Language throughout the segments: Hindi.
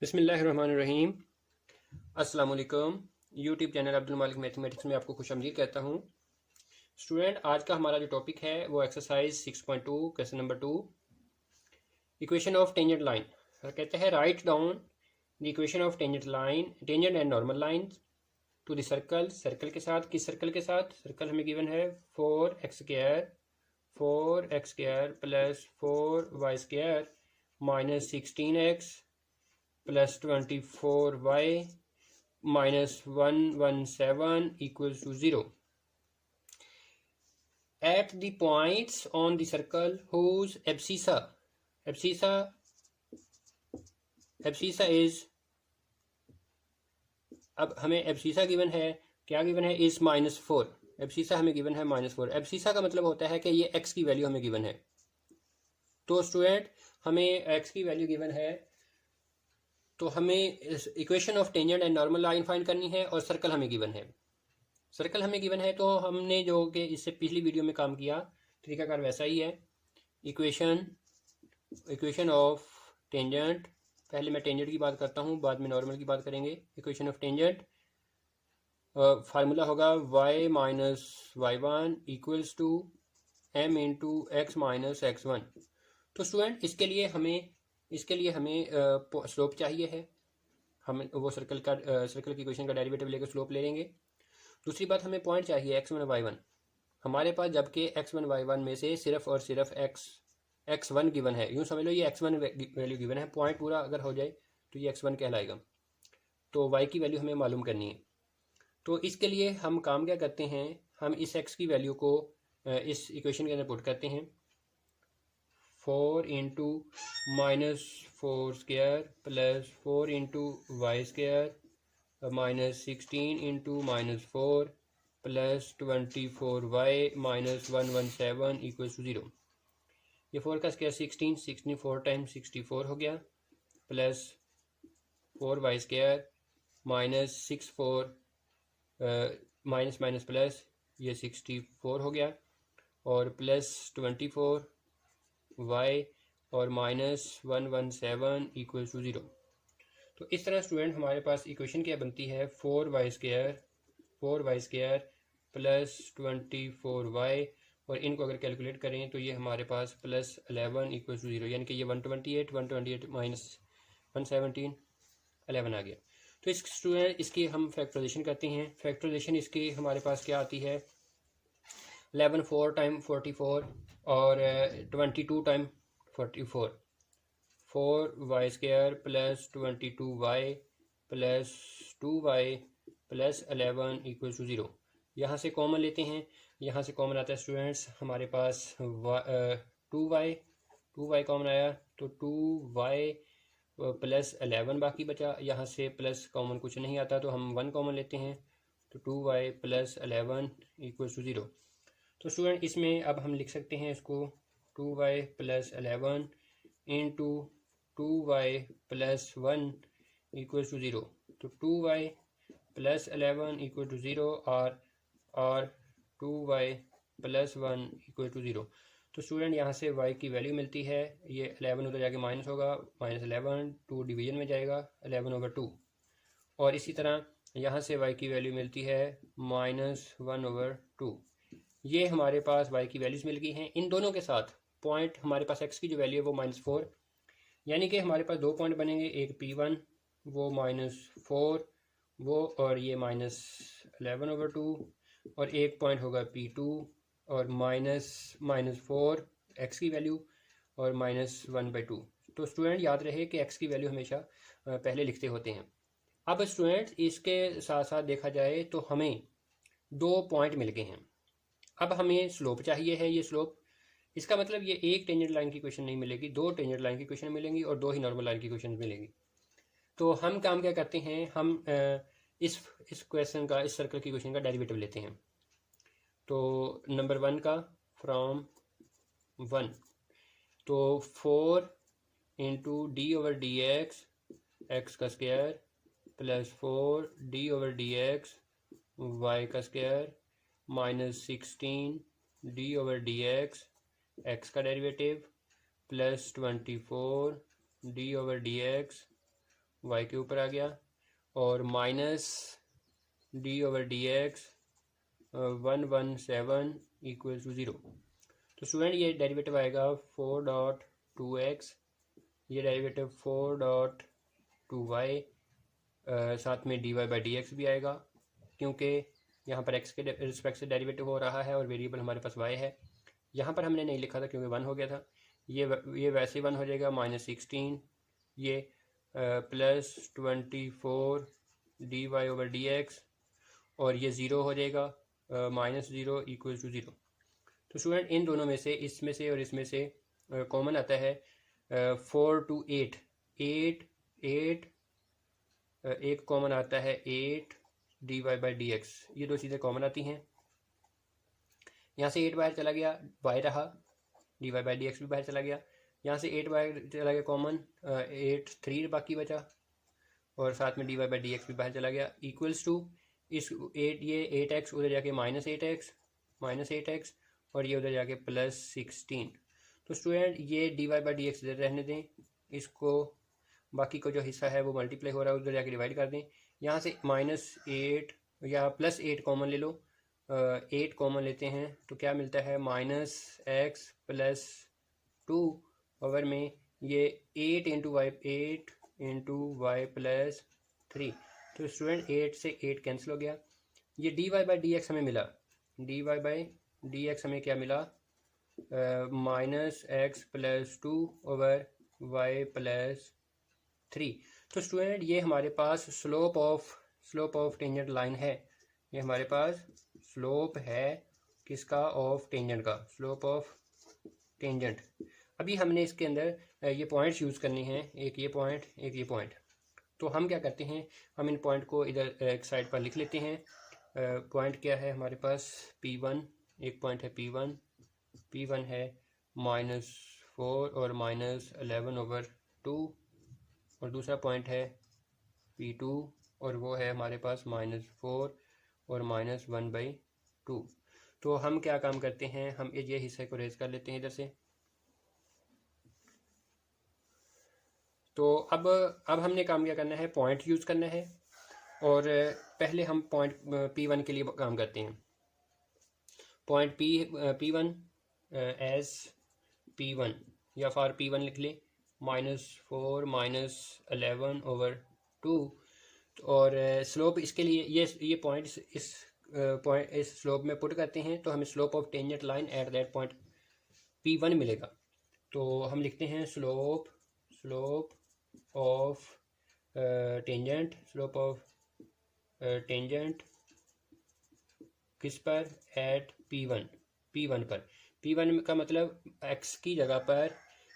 बिस्मिल्लाहिर्रहमानिर्रहीम। अस्सलाम वालेकुम। यूट्यूब चैनल अब्दुल मालिक मैथमेटिक्स में आपको खुशामदीद कहता हूँ। स्टूडेंट, आज का हमारा जो टॉपिक है वो exercise 6.2 question number 2, equation of tangent line. कहते हैं right down the equation of tangent line, tangent and normal line to the circle. Circle के साथ, किस सर्कल के साथ? सर्कल हमें गिवन है 4x² plus 4y² minus 16x plus 24y minus 117 equals to 0 at the points on the circle whose abscissa is, अब हमें एब्सिसा गिवन है, क्या गिवन है? इस -4। एब्सिसा हमें गिवन है -4। एब्सिसा का मतलब होता है कि ये x की वैल्यू हमें गिवन है। तो स्टूडेंट, हमें x की वैल्यू गिवन है तो हमें equation of tangent and normal line find करनी है और सर्कल हमें गिवन है। सर्कल हमें गिवन है तो हमने जो कि इससे पिछली वीडियो में काम किया, तरीकाकार वैसा ही है। इक्वेशन ऑफ टेंजेंट, पहले मैं टेंजेंट की बात करता हूँ, बाद में नॉर्मल की बात करेंगे। इक्वेशन ऑफ टेंजेंट फार्मूला होगा y minus y1 equals to m into x minus x1। तो स्टूडेंट, इसके लिए हमें स्लोप चाहिए है। हम वो सर्कल की इक्वेशन का डेरिवेटिव लेकर स्लोप ले लेंगे। दूसरी बात, हमें पॉइंट चाहिए x1 y1। हमारे पास जबकि x1 y1 में से सिर्फ और सिर्फ x1 गिवन है, यूँ समझ लो ये x1 वैल्यू गिवन है। पॉइंट पूरा अगर हो जाए तो ये x1 कहलाएगा। तो y की वैल्यू हमें मालूम करनी है। तो इसके लिए हम काम क्या करते हैं, हम इस x की वैल्यू को इस इक्वेशन के अंदर पुट करते हैं। 4 into -4² plus 4 into y² minus 16 into -4 plus 24y minus 117 equals to 0। ये 4 का स्क्वायर 16 4 टाइम्स 64 हो गया, plus 4y² minus 64 minus minus plus ये 64 हो गया, और प्लस 24y और माइनस 117 इक्वल्स टू 0। तो इस तरह स्टूडेंट हमारे पास इक्वेशन क्या बनती है? 4y² प्लस 24y, और इनको अगर कैलकुलेट करें तो ये हमारे पास प्लस 11 इक्वल्स टू 0, यानी कि ये 128 माइनस 117 11 आ गया। तो इस स्टूडेंट इसकी हम फैक्टराइजेशन करते हैं। फैक्टराइजेशन इसकी हमारे पास क्या आती है? 11 4 टाइम 44 और 22 time 44, 4y² plus 22y plus 2y plus 11 equals to 0। यहाँ से कॉमन लेते हैं, यहाँ से कॉमन आता है स्टूडेंट्स हमारे पास 2y कॉमन आया, तो 2y प्लस 11 बाकी बचा। यहाँ से प्लस कॉमन कुछ नहीं आता तो हम 1 कॉमन लेते हैं, तो 2y प्लस 11 इक्वल्स टू 0। तो स्टूडेंट इसमें अब हम लिख सकते हैं इसको 2y plus 11 into 2y plus 1 equals to 0। तो 2y प्लस 11 इक्वल टू 0 और 2y प्लस 1 इक्वल टू 0। तो स्टूडेंट यहाँ से y की वैल्यू मिलती है, ये 11 उधर जाके माइनस होगा, -11 2 डिवीजन में जाएगा 11/2, और इसी तरह यहाँ से y की वैल्यू मिलती है -1/2। ये हमारे पास y की वैल्यूज़ मिल गई हैं। इन दोनों के साथ पॉइंट हमारे पास x की जो वैल्यू है वो -4, यानी कि हमारे पास दो पॉइंट बनेंगे, एक P1 वो -4 वो, और ये -11/2, और एक पॉइंट होगा P2 और -4 x की वैल्यू और -1/2। तो स्टूडेंट याद रहे कि x की वैल्यू हमेशा पहले लिखते होते हैं। अब स्टूडेंट इसके साथ साथ देखा जाए तो हमें दो पॉइंट मिल गए हैं। अब हमें स्लोप चाहिए है, ये स्लोप, इसका मतलब ये एक टेंजेंट लाइन की क्वेश्चन नहीं मिलेगी, दो टेंजेंट लाइन की क्वेश्चन मिलेंगी और दो ही नॉर्मल लाइन की क्वेश्चन मिलेंगी। तो हम काम क्या करते हैं, हम इस क्वेश्चन का, इस सर्कल की क्वेश्चन का डेरिवेटिव लेते हैं। तो नंबर 1 का फ्रॉम 1, तो 4 इंटू d/dx एक्स का स्क्वायर प्लस 4 d/dx वाई का स्क्वायर माइनस 16 d/dx एक्स का डेरिवेटिव प्लस 24 d/dx वाई के ऊपर आ गया, और minus d over d x 117 equal to 0। तो स्टूडेंट ये डेरिवेटिव आएगा 4.2x, ये डेरिवेटिव 4.2y, साथ में d y by d x भी आएगा, क्योंकि यहाँ पर x के रिस्पेक्ट से डेरिवेटिव हो रहा है और वेरिएबल हमारे पास y है। यहाँ पर हमने नहीं लिखा था क्योंकि 1 हो गया था, ये वैसे ही 1 हो जाएगा, -16, ये +24 d y over d x, और ये 0 हो जाएगा, -0 इक्वल टू 0। तो स्टूडेंट इन दोनों में से, इसमें से और इसमें से कॉमन आता है 4 to 8, 8 एक कॉमन आता है 8 d y by d x, ये दो चीज़ें कॉमन आती हैं। यहाँ से 8 बाहर चला गया, y रहा, d y by d x भी बाहर चला गया, यहाँ से 8 बाहर चला गया कॉमन, 8 3 बाकी बचा, और साथ में d y by d x भी बाहर चला गया, इक्वल्स टू इस 8, ये 8x उधर जाके -8x, और ये उधर जाके +16। तो स्टूडेंट ये d y by d x इधर रहने दें, इसको बाकी को जो हिस्सा है वो मल्टीप्लाई हो रहा है उधर जाके डिवाइड कर दें। यहाँ से -8 या +8 कॉमन ले लो, 8 कॉमन लेते हैं तो क्या मिलता है, -x + 2 ओवर में ये 8 इंटू वाई + 3। तो स्टूडेंट 8 से 8 कैंसिल हो गया, ये d y by d x हमें मिला, d y by d x हमें क्या मिला, -x + 2 ओवर y + 3। तो स्टूडेंट ये हमारे पास स्लोप ऑफ टेंजेंट लाइन है, ये हमारे पास स्लोप है किसका, ऑफ टेंजेंट का, स्लोप ऑफ टेंजेंट। अभी हमने इसके अंदर ये पॉइंट्स यूज़ करने हैं, एक ये पॉइंट, एक ये पॉइंट। तो हम क्या करते हैं, हम इन पॉइंट को इधर एक साइड पर लिख लेते हैं। पॉइंट क्या है हमारे पास, P1, एक पॉइंट है P1 है -4 और -11/2, और दूसरा पॉइंट है P2 और वो है हमारे पास -4 और -1/2। तो हम क्या काम करते हैं, हम ये हिस्से को रेज कर लेते हैं इधर से। तो अब हमने काम क्या करना है, पॉइंट यूज़ करना है, और पहले हम पॉइंट P1 के लिए काम करते हैं। पॉइंट P1 एज P1 या फॉर P1 लिख ले, -4 -11/2, और स्लोप इसके लिए ये पॉइंट इस स्लोप में पुट करते हैं, तो हमें slope of tangent line at that point P1 मिलेगा। तो हम लिखते हैं slope of tangent, slope of tangent किस पर, एट P1 पर। P1 का मतलब x की जगह पर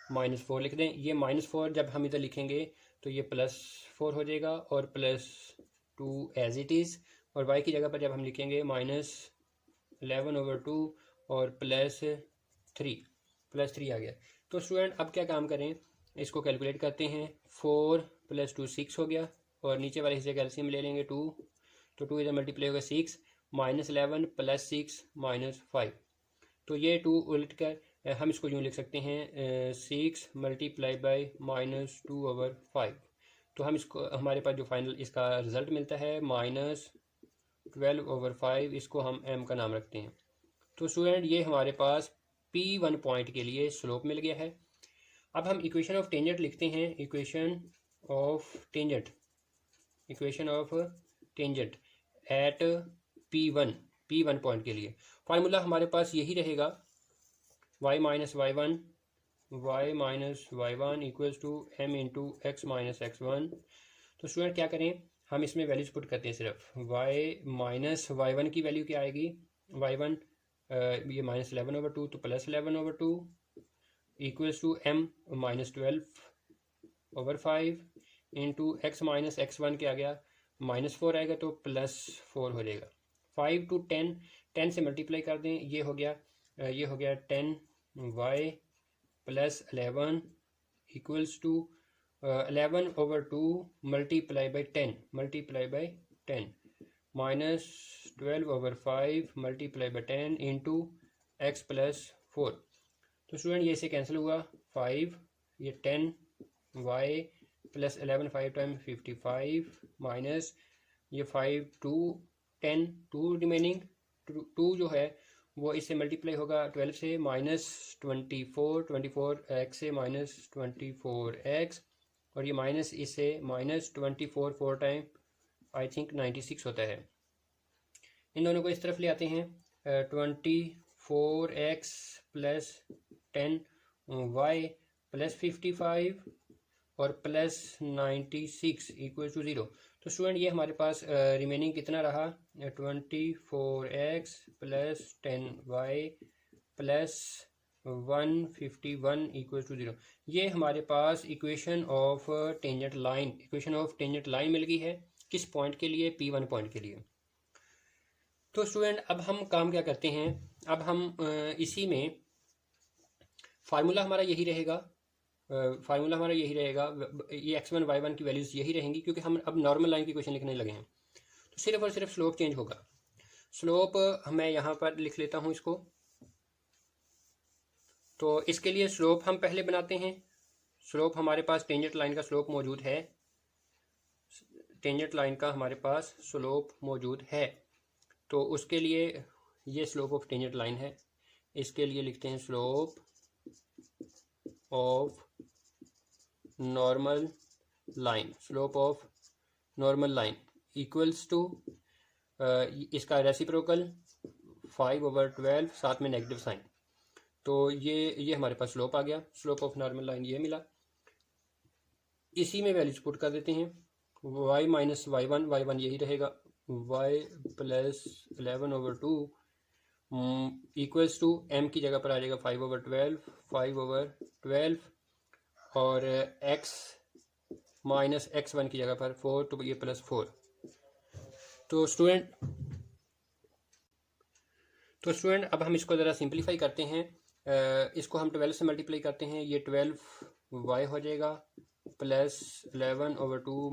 -4 लिख दें, ये -4 जब हम इधर लिखेंगे तो ये +4 हो जाएगा और +2 एज इट इज़, और y की जगह पर जब हम लिखेंगे -11/2 और +3 आ गया। तो स्टूडेंट अब क्या काम करें, इसको कैलकुलेट करते हैं, 4 + 2 6 हो गया, और नीचे वाले हिस्से का एलसीएम ले लेंगे 2, तो 2 इधर मल्टीप्लाई होगा 6, -11 + 6 -5। तो ये 2 उलट कर हम इसको यूँ लिख सकते हैं 6 × -2/5। तो हम इसको, हमारे पास जो फाइनल इसका रिज़ल्ट मिलता है -12/5, इसको हम m का नाम रखते हैं। तो स्टूडेंट ये हमारे पास P1 पॉइंट के लिए स्लोप मिल गया है। अब हम इक्वेशन ऑफ टेंजेंट लिखते हैं, equation of tangent at P1 point के लिए फार्मूला हमारे पास यही रहेगा, y - y1 equals to m into x - x1। तो स्टूडेंट क्या करें, हम इसमें वैल्यूज पुट करते हैं, सिर्फ y - y1 की वैल्यू क्या आएगी, y1 ये -11/2 तो +11/2 equals to m -12/5 into x - x1 क्या आ गया, -4 आएगा तो +4 हो जाएगा। 5 to 10 से मल्टीप्लाई कर दें, ये हो गया 10y + 11 equals to 11/2 multiply by 10 -12/5 multiply by 10 into x + 4। तो स्टूडेंट ये से कैंसिल हुआ, 5 ये 10y प्लस 11 5 टाइम 55 माइनस ये 5 2 10 2 रिमेनिंग 2 जो है वो इससे मल्टीप्लाई होगा 12 से माइनस 24 एक्स से माइनस 24x और ये माइनस इससे माइनस 24 4 टाइम आई थिंक 96 होता है। इन दोनों को इस तरफ ले आते हैं 24x प्लस 10y प्लस 55 और प्लस 96 इक्वल टू 0। तो स्टूडेंट ये हमारे पास रिमेनिंग कितना रहा 24x plus 10y plus 151 equal to 0। ये हमारे पास इक्वेशन ऑफ टेंजेंट लाइन मिल गई है। किस पॉइंट के लिए? P1 पॉइंट के लिए। तो स्टूडेंट अब हम काम क्या करते हैं, अब हम इसी में फार्मूला हमारा यही रहेगा ये x1 y1 की वैल्यूज़ यही रहेंगी क्योंकि हम अब नॉर्मल लाइन की इक्वेशन लिखने लगे हैं। तो सिर्फ और सिर्फ स्लोप चेंज होगा। स्लोप मैं यहाँ पर लिख लेता हूँ इसको। तो इसके लिए स्लोप हम पहले बनाते हैं। स्लोप हमारे पास टेंजेंट लाइन का स्लोप मौजूद है, तो उसके लिए ये स्लोप ऑफ टेंजेंट लाइन है। इसके लिए लिखते हैं slope of normal line equals to इसका रेसिप्रोकल 5/12 साथ में नेगेटिव साइन। तो ये हमारे पास स्लोप आ गया। स्लोप ऑफ नॉर्मल लाइन ये मिला। इसी में वैल्यूज पुट कर देते हैं। y माइनस y1 यही रहेगा, y plus 11/2 equals to m की जगह पर आ जाएगा 5/12 और x माइनस x1 की जगह पर 4 तो ये प्लस 4। तो स्टूडेंट अब हम इसको ज़रा सिंप्लीफाई करते हैं। इसको हम 12 से मल्टीप्लाई करते हैं, ये 12y हो जाएगा plus 11/2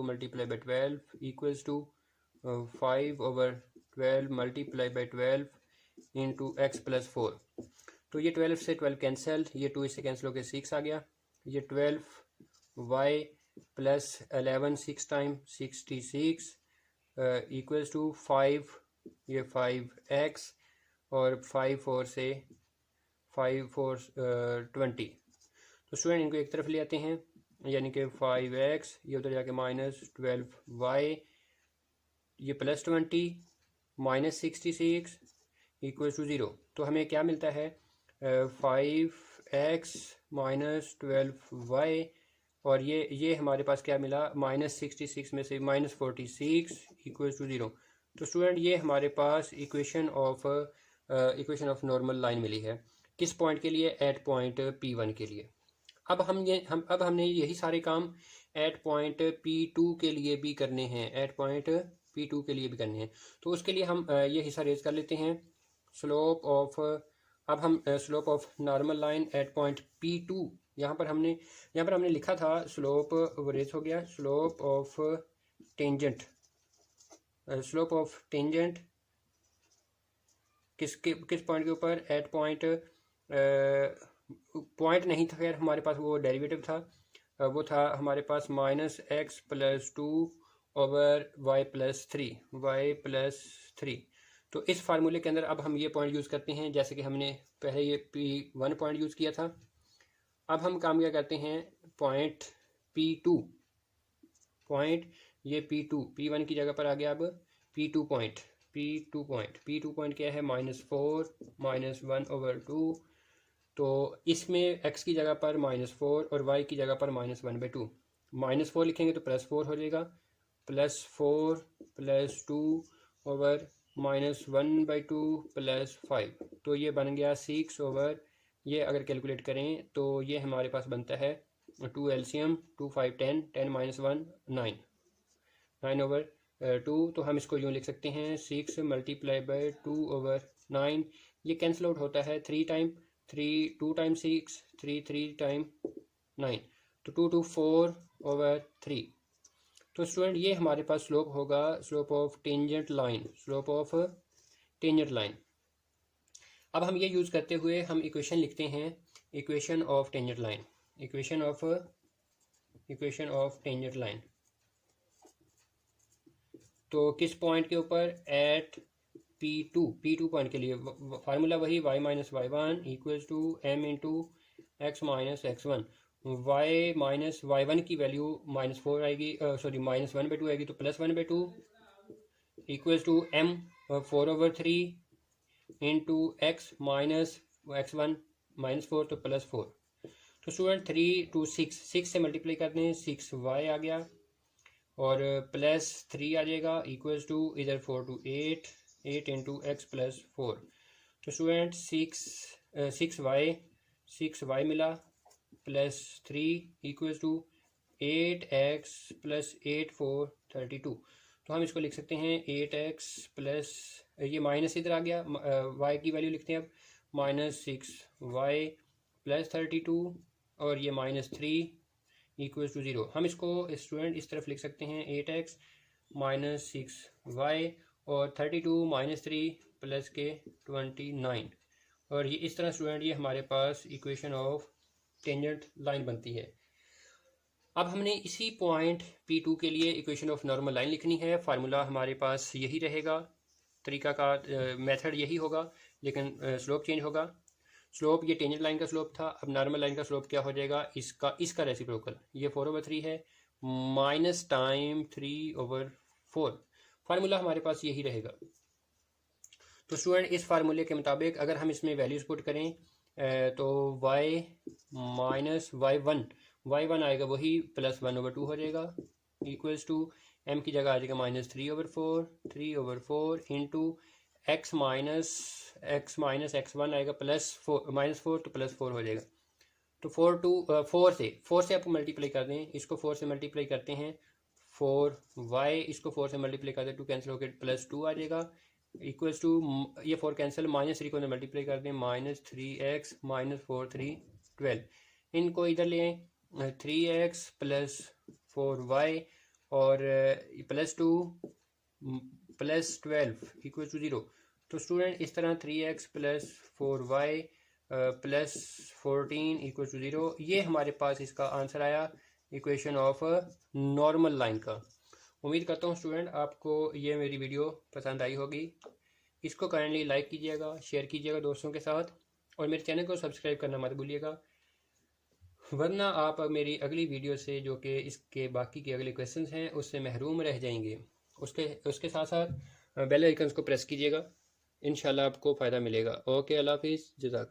multiply by 12 equals to 5/12 multiply by 12 into x plus 4। तो ये 12 से 12 कैंसिल, ये 2 इससे कैंसिल होकर 6 आ गया। ये 12y plus 11 6 time 66 equals to 5, ये 5x और 5 4 से 5 4 20। तो स्टूडेंट इनको एक तरफ ले आते हैं, यानी कि 5x ये उधर जाके माइनस 12y ये प्लस 20 माइनस 66 इक्वल टू 0। तो हमें क्या मिलता है 5x माइनस 12y और ये हमारे पास क्या मिला माइनस 66 में से माइनस 46 इक्वल टू 0। तो स्टूडेंट ये हमारे पास इक्वेशन ऑफ नॉर्मल लाइन मिली है। किस पॉइंट के लिए? एट पॉइंट P1 के लिए। अब हमने यही सारे काम एट पॉइंट P2 के लिए भी करने हैं, तो उसके लिए हम ये हिस्सा रेज कर लेते हैं। Slope of normal line at point P2, यहाँ पर हमने लिखा था स्लोप रेज हो गया। स्लोप ऑफ टेंजेंट किस पॉइंट के ऊपर? एट पॉइंट नहीं था, खैर हमारे पास वो डेरिवेटिव था, वो था हमारे पास minus x plus 2 over y plus 3। तो इस फार्मूले के अंदर अब हम ये पॉइंट यूज़ करते हैं, जैसे कि हमने पहले ये P1 पॉइंट यूज़ किया था। अब हम काम क्या करते हैं, पॉइंट P2 ये P1 की जगह पर आ गया। अब P2 पॉइंट क्या है? -4 -1/2। तो इसमें x की जगह पर -4 और y की जगह पर -1/2। -4 लिखेंगे तो +4 हो जाएगा, +4 +2 ओवर -1/2 +5। तो ये बन गया 6 ओवर, ये अगर कैलकुलेट करें तो ये हमारे पास बनता है 2 LCM 2 5 10 10 - 1 9/2। तो हम इसको यूँ लिख सकते हैं 6 मल्टीप्लाई बाई 2 ओवर 9। ये कैंसिल आउट होता है 2 टाइम 6 3 टाइम 9, तो 2 2 4 ओवर 3। तो स्टूडेंट ये हमारे पास स्लोप होगा, स्लोप ऑफ टेंजेंट लाइन। अब हम ये यूज़ करते हुए हम इक्वेशन लिखते हैं, equation of tangent line equation of tangent line. तो किस पॉइंट के ऊपर? एट P2 पॉइंट के लिए फार्मूला वही y minus y one equals to m into x minus x one. Y minus y one की वैल्यू -4 आएगी, सॉरी -1/2 आएगी, तो +1/2 equals to m 4/3 into x minus x one -4 तो +4। तो स्टूडेंट 3 to 6 से मल्टीप्लाई करते हैं, 6y आ गया और +3 आ जाएगा इक्वल्स टू इधर 4 to 8 इंटू एक्स प्लस 4। तो स्टूडेंट 6y मिला +3 इक्वल्स टू 8x प्लस 8 4 32। तो हम इसको लिख सकते हैं 8x प्लस, ये माइनस इधर आ गया, y की वैल्यू लिखते हैं अब, -6y प्लस 32 और ये -3 इक्वल्स टू 0। हम इसको स्टूडेंट इस तरफ लिख सकते हैं 8x माइनस 6y और 32 -3 प्लस के 29। और ये इस तरह स्टूडेंट ये हमारे पास इक्वेशन ऑफ टेंजेंट लाइन बनती है। अब हमने इसी पॉइंट P2 के लिए इक्वेशन ऑफ नॉर्मल लाइन लिखनी है। फार्मूला हमारे पास यही रहेगा, तरीका का मेथड यही होगा, लेकिन स्लोप चेंज होगा। स्लोप ये टेंजेंट लाइन का स्लोप था, अब नॉर्मल लाइन का स्लोप क्या हो जाएगा? इसका रेसिप्रोकल, ये 4/3 है माइनस टाइम 3/4। फार्मूला हमारे पास यही रहेगा। तो स्टूडेंट इस फार्मूले के मुताबिक अगर हम इसमें वैल्यूज पुट करें तो y माइनस वाई वन आएगा वही +1/2 हो जाएगा इक्वल्स टू m की जगह आ जाएगा -3/4 इंटू एक्स माइनस x1 आएगा -4 तो +4 हो जाएगा। तो 4 से आप मल्टीप्लाई कर दें, इसको 4 से मल्टीप्लाई करते हैं 4y, इसको 4 से मल्टीप्लाई करते हैं 2 कैंसिल होकर +2 आ जाएगा इक्वल्स टू, ये 4 कैंसिल, -3 को मल्टीप्लाई कर दें -3x -4 3 12। इनको इधर लें 3x प्लस 4y और +2 +12 इक्वल टू 0। तो स्टूडेंट इस तरह 3x plus 4y plus 14 equal to 0, ये हमारे पास इसका आंसर आया इक्वेशन ऑफ नॉर्मल लाइन का। उम्मीद करता हूँ स्टूडेंट आपको ये मेरी वीडियो पसंद आई होगी। इसको काइंडली लाइक कीजिएगा, शेयर कीजिएगा दोस्तों के साथ और मेरे चैनल को सब्सक्राइब करना मत भूलिएगा, वरना आप मेरी अगली वीडियो से जो कि इसके बाकी के अगले क्वेश्चंस हैं उससे महरूम रह जाएंगे। उसके साथ साथ बेल आइकन को प्रेस कीजिएगा, इंशाल्लाह आपको फ़ायदा मिलेगा। ओके, अल्लाह हाफिज़, जज़ाक।